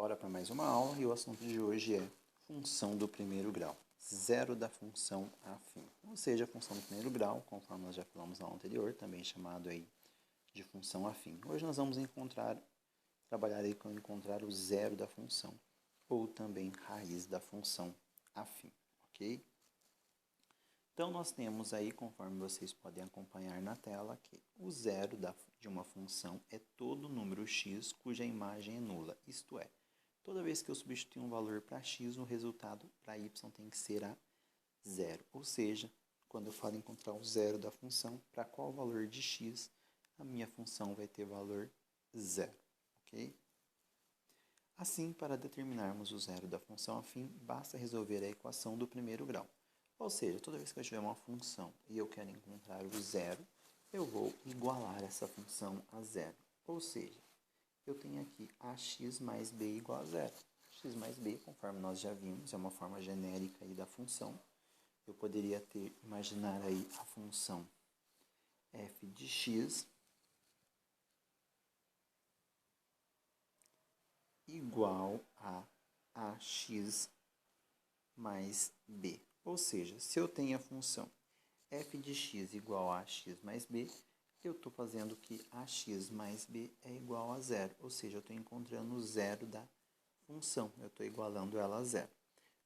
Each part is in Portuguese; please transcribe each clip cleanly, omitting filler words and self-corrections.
Bora para mais uma aula e o assunto de hoje é função do primeiro grau, zero da função afim. Ou seja, a função do primeiro grau, conforme nós já falamos na aula anterior, também chamado aí de função afim. Hoje nós vamos trabalhar aí com encontrar o zero da função, ou também raiz da função afim, ok? Então, nós temos aí, conforme vocês podem acompanhar na tela, que o zero de uma função é todo número x cuja imagem é nula, isto é, toda vez que eu substituir um valor para x, o resultado para y tem que ser a zero. Ou seja, quando eu falo encontrar o zero da função, para qual valor de x, a minha função vai ter valor zero, ok? Assim, para determinarmos o zero da função afim, basta resolver a equação do primeiro grau. Ou seja, toda vez que eu tiver uma função e eu quero encontrar o zero, eu vou igualar essa função a zero. Ou seja, eu tenho aqui ax mais b igual a zero. X mais b, conforme nós já vimos, é uma forma genérica aí da função. Eu poderia imaginar aí a função f de x igual a ax mais b. Ou seja, se eu tenho a função f de x igual a ax mais b, eu estou fazendo que ax mais b é igual a zero. Ou seja, eu estou encontrando o zero da função. Eu estou igualando ela a zero.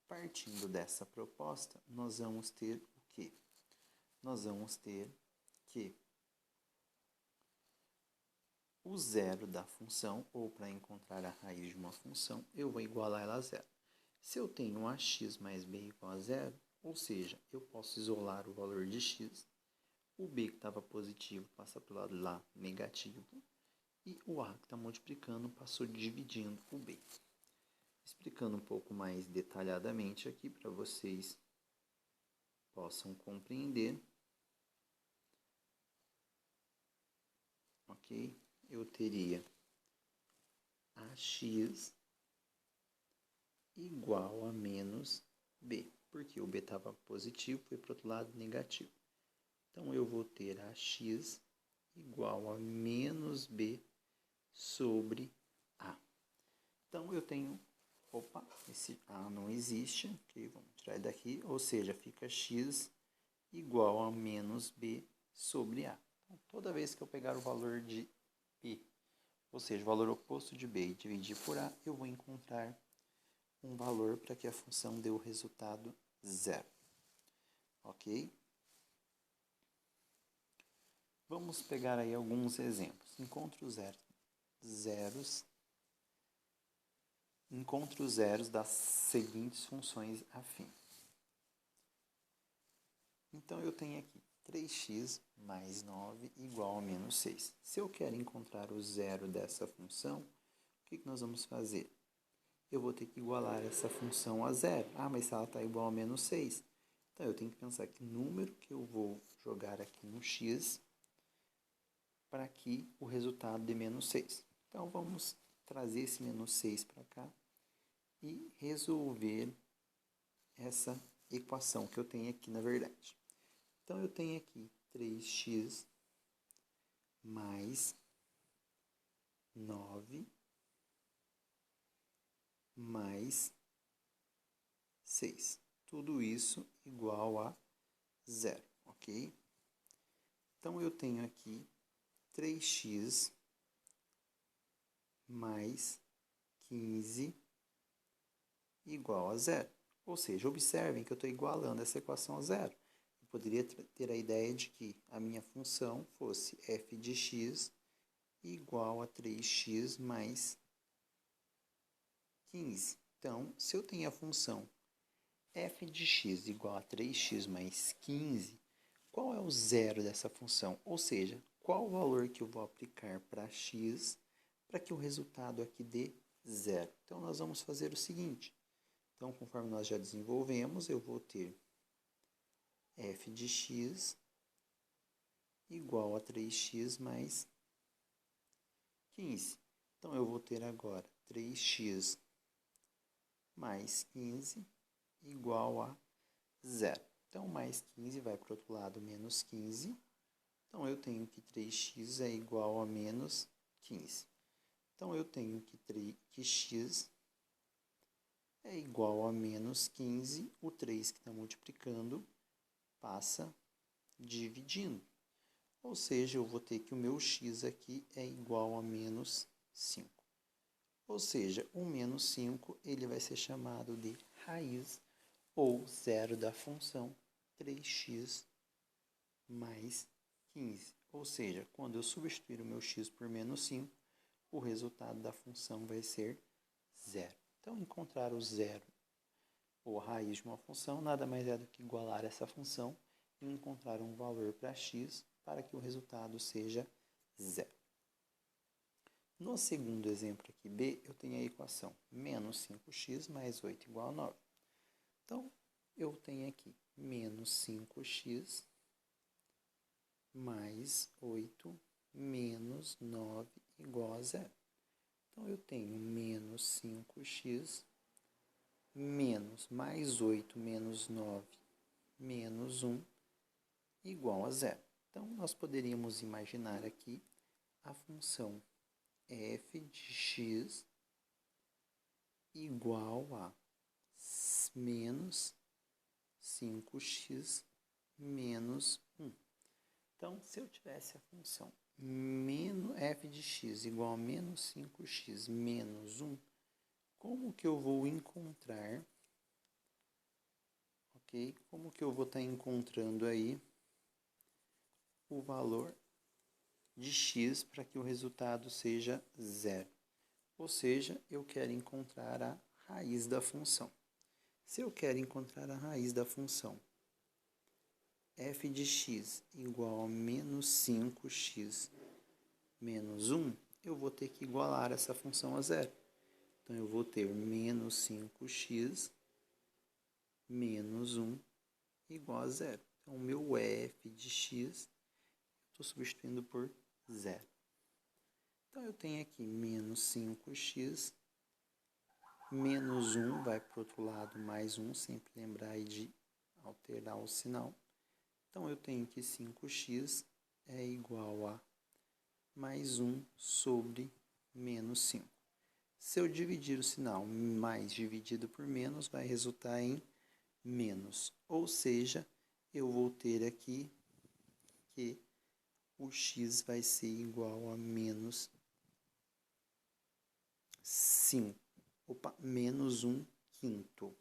Partindo dessa proposta, nós vamos ter o quê? Nós vamos ter que o zero da função, ou para encontrar a raiz de uma função, eu vou igualar ela a zero. Se eu tenho ax mais b igual a zero, ou seja, eu posso isolar o valor de x, o b que estava positivo passa para o lado lá negativo, e o a que está multiplicando passou dividindo o b. Explicando um pouco mais detalhadamente aqui para vocês possam compreender, ok? Eu teria ax igual a menos b, porque o b estava positivo, foi para o outro lado negativo. Então, eu vou ter ax igual a menos b sobre a. Então, eu tenho, esse a não existe, ok? Vamos tirar daqui, ou seja, fica x igual a menos b sobre a. Então, toda vez que eu pegar o valor de b, ou seja, o valor oposto de b e dividir por a, eu vou encontrar um valor para que a função dê o resultado zero, ok? Vamos pegar aí alguns exemplos. Encontre os zeros das seguintes funções afim. Então, eu tenho aqui 3x mais 9 igual a menos 6. Se eu quero encontrar o zero dessa função, o que nós vamos fazer? Eu vou ter que igualar essa função a zero. Ah, mas ela está igual a menos 6. Então, eu tenho que pensar que número que eu vou jogar aqui no x para que o resultado dê menos 6. Então, vamos trazer esse menos 6 para cá e resolver essa equação que eu tenho aqui, na verdade. Então, eu tenho aqui 3x mais 9 mais 6. Tudo isso igual a zero, ok? Então, eu tenho aqui 3x mais 15 igual a zero. Ou seja, observem que eu estou igualando essa equação a zero. Eu poderia ter a ideia de que a minha função fosse f de x igual a 3x mais 15. Então, se eu tenho a função f de x igual a 3x mais 15, qual é o zero dessa função? Ou seja, qual o valor que eu vou aplicar para x para que o resultado aqui dê zero? Então, nós vamos fazer o seguinte. Então, conforme nós já desenvolvemos, eu vou ter f de x igual a 3x mais 15. Então, eu vou ter agora 3x mais 15 igual a zero. Então, mais 15 vai para o outro lado, menos 15. Então, eu tenho que 3x é igual a menos 15. Então, eu tenho que x é igual a menos 15, o 3 que está multiplicando passa dividindo. Ou seja, eu vou ter que o meu x aqui é igual a menos 5. Ou seja, o menos 5 ele vai ser chamado de raiz ou zero da função 3x mais 15. Ou seja, quando eu substituir o meu x por menos 5, o resultado da função vai ser zero. Então, encontrar o zero ou a raiz de uma função nada mais é do que igualar essa função e encontrar um valor para x para que o resultado seja zero. No segundo exemplo aqui, B, eu tenho a equação menos 5x mais 8 igual a 9. Então, eu tenho aqui menos 5x mais 8 menos 9 igual a zero. Então, eu tenho menos 5x menos mais 8 menos 9 menos 1 igual a zero. Então, nós poderíamos imaginar aqui a função f de x igual a menos 5x menos 1. Então, se eu tivesse a função f de x igual a menos 5x menos 1, como que eu vou encontrar, ok? Como que eu vou estar encontrando aí o valor de x para que o resultado seja zero? Ou seja, eu quero encontrar a raiz da função. Se eu quero encontrar a raiz da função f de x igual a menos 5x menos 1, eu vou ter que igualar essa função a zero. Então, eu vou ter menos 5x menos 1 igual a zero. Então, o meu f de x, estou substituindo por zero. Então, eu tenho aqui menos 5x menos 1, vai para o outro lado, mais 1, sempre lembrar aí de alterar o sinal. Então, eu tenho que 5x é igual a mais 1 sobre menos 5. Se eu dividir o sinal mais dividido por menos, vai resultar em menos. Ou seja, eu vou ter aqui que o x vai ser igual a menos 5. Menos 1 quinto.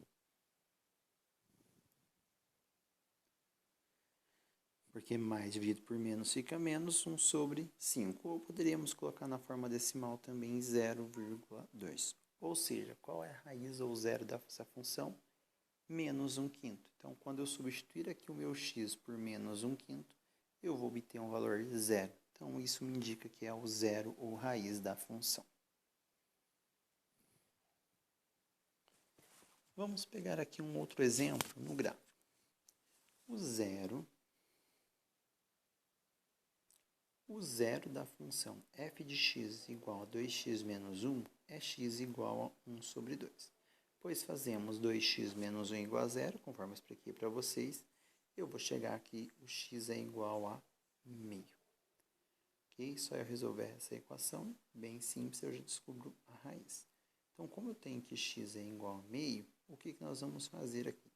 Porque mais dividido por menos fica menos 1 sobre 5. Ou poderíamos colocar na forma decimal também 0,2. Ou seja, qual é a raiz ou zero dessa função? Menos 1 quinto. Então, quando eu substituir aqui o meu x por menos 1 quinto, eu vou obter um valor zero. Então, isso me indica que é o zero ou raiz da função. Vamos pegar aqui um outro exemplo no gráfico. O zero da função f de x igual a 2x menos 1 é x igual a 1 sobre 2. Pois fazemos 2x menos 1 igual a zero, conforme eu expliquei para vocês, eu vou chegar aqui, o x é igual a meio. Ok? Só eu resolver essa equação, bem simples, eu já descubro a raiz. Então, como eu tenho que x é igual a meio, o que nós vamos fazer aqui?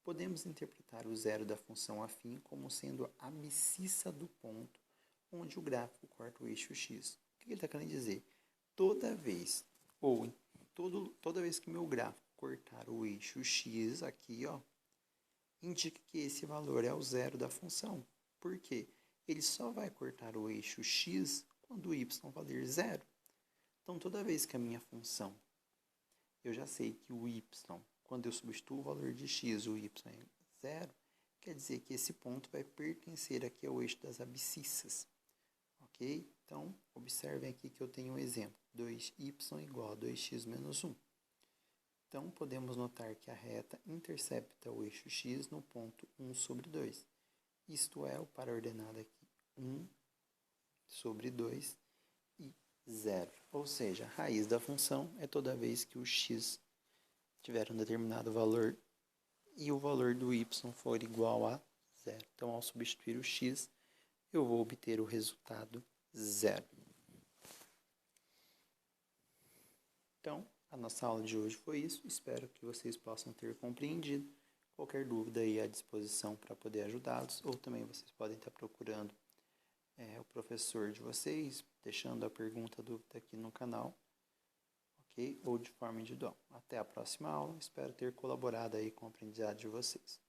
Podemos interpretar o zero da função afim como sendo a abscissa do ponto onde o gráfico corta o eixo x. O que ele está querendo dizer? Toda vez que meu gráfico cortar o eixo x aqui, ó, indica que esse valor é o zero da função. Por quê? Ele só vai cortar o eixo x quando o y valer zero. Então, toda vez que a minha função, eu já sei que o y, quando eu substituo o valor de x, o y é zero, quer dizer que esse ponto vai pertencer aqui ao eixo das abscissas. Ok? Então, observem aqui que eu tenho um exemplo. 2y igual a 2x menos 1. Então, podemos notar que a reta intercepta o eixo x no ponto 1 sobre 2. Isto é, o para-ordenado aqui, 1 sobre 2 e 0. Ou seja, a raiz da função é toda vez que o x tiver um determinado valor e o valor do y for igual a 0. Então, ao substituir o x, eu vou obter o resultado 0. Então, a nossa aula de hoje foi isso. Espero que vocês possam ter compreendido. Qualquer dúvida aí à disposição para poder ajudá-los, ou também vocês podem estar procurando o professor de vocês, deixando a pergunta, a dúvida aqui no canal, ok? Ou de forma individual. Até a próxima aula, espero ter colaborado aí com o aprendizado de vocês.